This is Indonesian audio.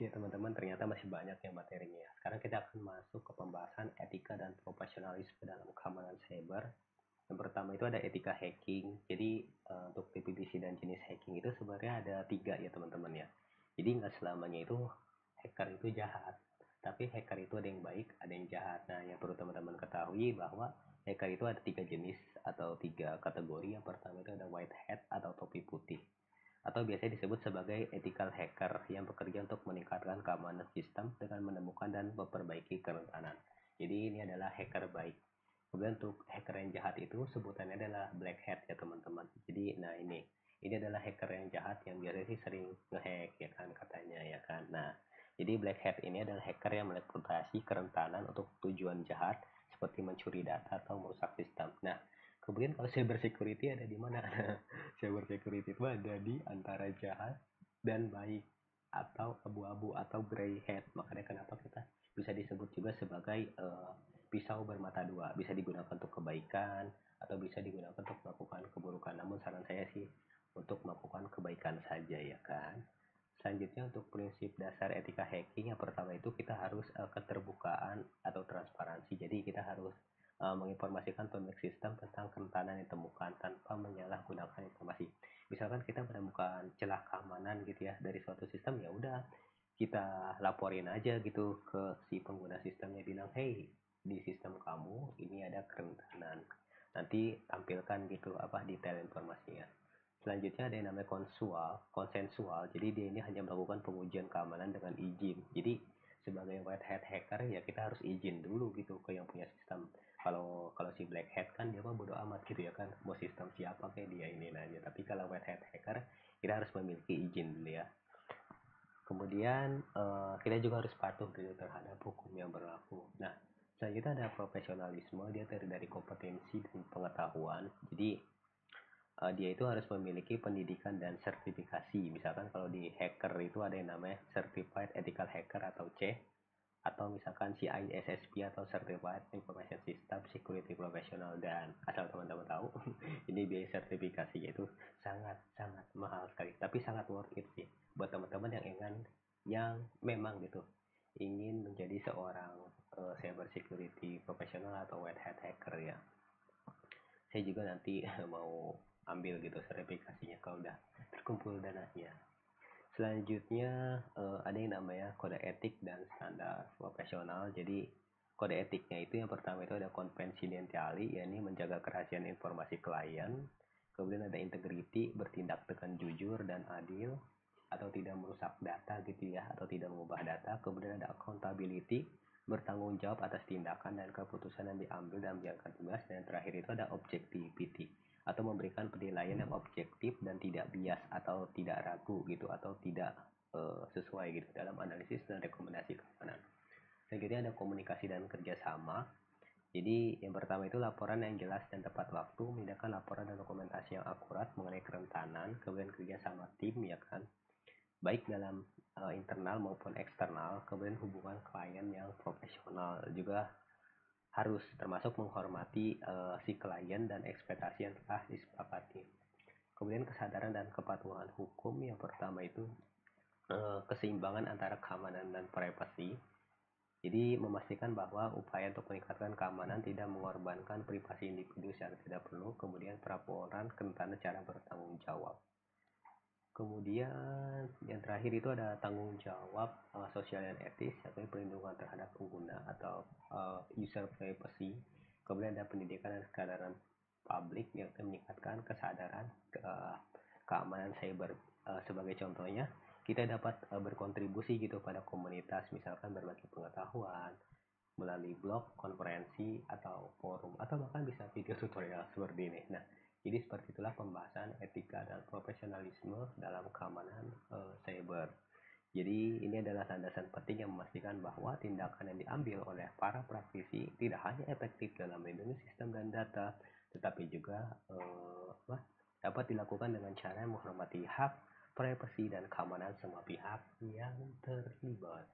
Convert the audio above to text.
Oke teman-teman, ternyata masih banyak ya materinya. Sekarang kita akan masuk ke pembahasan etika dan profesionalisme dalam keamanan cyber. Yang pertama itu ada etika hacking. Jadi untuk definisi dan jenis hacking itu sebenarnya ada 3 ya teman-teman ya. Jadi nggak selamanya itu hacker itu jahat. Tapi hacker itu ada yang baik, ada yang jahat. Nah, yang perlu teman-teman ketahui bahwa hacker itu ada 3 jenis atau 3 kategori. Yang pertama itu ada white hat atau topi putih, atau biasanya disebut sebagai ethical hacker yang bekerja untuk meningkatkan keamanan sistem dengan menemukan dan memperbaiki kerentanan. Jadi ini adalah hacker baik. Kemudian untuk hacker yang jahat itu sebutannya adalah black hat ya teman-teman. Jadi nah ini adalah hacker yang jahat yang biasanya sih sering ngehack ya kan katanya ya kan. Nah, jadi black hat ini adalah hacker yang mengeksploitasi kerentanan untuk tujuan jahat seperti mencuri data atau merusak sistem. Nah, kemudian kalau cyber security ada di mana? Cyber security itu ada di antara jahat dan baik atau abu-abu atau gray hat. Makanya kenapa kita bisa disebut juga sebagai pisau bermata dua. Bisa digunakan untuk kebaikan atau bisa digunakan untuk melakukan keburukan. Namun saran saya sih untuk melakukan kebaikan saja ya kan. Selanjutnya untuk prinsip dasar etika hacking yang pertama itu kita harus keterbukaan atau transparansi. Jadi kita harus menginformasikan pemilik sistem tentang kerentanan yang ditemukan tanpa menyalahgunakan informasi. Misalkan kita menemukan celah keamanan gitu ya dari suatu sistem, ya udah kita laporin aja gitu ke si pengguna sistemnya, bilang hey, di sistem kamu ini ada kerentanan, nanti tampilkan gitu apa detail informasinya. Selanjutnya ada yang namanya konsensual. Jadi dia ini hanya melakukan pengujian keamanan dengan izin. Jadi sebagai white hat hacker ya kita harus izin dulu gitu ke yang punya sistem. Kalau kalau si black hat kan dia mah bodo amat gitu ya kan, mau sistem siapa kayak dia ini aja. Tapi kalau white hat hacker kita harus memiliki izin dulu ya. Kemudian kita juga harus patuh gitu terhadap hukum yang berlaku. Nah, selanjutnya ada profesionalisme, dia terdiri dari kompetensi dan pengetahuan. Jadi dia itu harus memiliki pendidikan dan sertifikasi. Misalkan kalau di hacker itu ada yang namanya Certified Ethical Hacker atau C, atau misalkan CISSP atau Certified Information System Security Professional. Dan asal teman-teman tahu, ini biaya sertifikasinya itu sangat-sangat mahal sekali, tapi sangat worth it sih buat teman-teman yang memang gitu ingin menjadi seorang cyber security profesional atau white hat hacker ya. Saya juga nanti mau ambil gitu sertifikasinya kalau udah terkumpul dananya. Selanjutnya ada yang namanya kode etik dan standar profesional. Jadi kode etiknya itu yang pertama itu ada confidentiality, yakni menjaga kerahasiaan informasi klien. Kemudian ada integrity, bertindak dengan jujur dan adil atau tidak merusak data gitu ya, atau tidak mengubah data. Kemudian ada accountability, bertanggung jawab atas tindakan dan keputusan yang diambil dan menjalankan tugas. Dan terakhir itu ada objectivity, atau memberikan penilaian yang objektif dan tidak bias atau tidak ragu gitu, atau tidak sesuai gitu dalam analisis dan rekomendasi keamanan. Selanjutnya ada komunikasi dan kerjasama. Jadi yang pertama itu laporan yang jelas dan tepat waktu, memindahkan laporan dan dokumentasi yang akurat mengenai kerentanan. Kemudian kerjasama tim ya kan, baik dalam internal maupun eksternal. Kemudian hubungan klien yang profesional juga harus, termasuk menghormati si klien dan ekspektasi yang telah disepakati. Kemudian kesadaran dan kepatuhan hukum, yang pertama itu keseimbangan antara keamanan dan privasi. Jadi memastikan bahwa upaya untuk meningkatkan keamanan tidak mengorbankan privasi individu secara tidak perlu. Kemudian pelaporan kerentanan secara bertanggung jawab. Kemudian yang terakhir itu ada tanggung jawab sosial dan etis, yaitu perlindungan terhadap pengguna atau user privacy. Kemudian ada pendidikan dan kesadaran publik yang meningkatkan kesadaran keamanan cyber. Sebagai contohnya, kita dapat berkontribusi gitu pada komunitas, misalkan berbagi pengetahuan melalui blog, konferensi, atau forum, atau bahkan bisa video tutorial seperti ini. Nah, jadi seperti itulah pembahasan etika dan profesionalisme dalam keamanan cyber. Jadi ini adalah landasan penting yang memastikan bahwa tindakan yang diambil oleh para praktisi tidak hanya efektif dalam melindungi sistem dan data, tetapi juga dapat dilakukan dengan cara yang menghormati hak, privasi, dan keamanan semua pihak yang terlibat.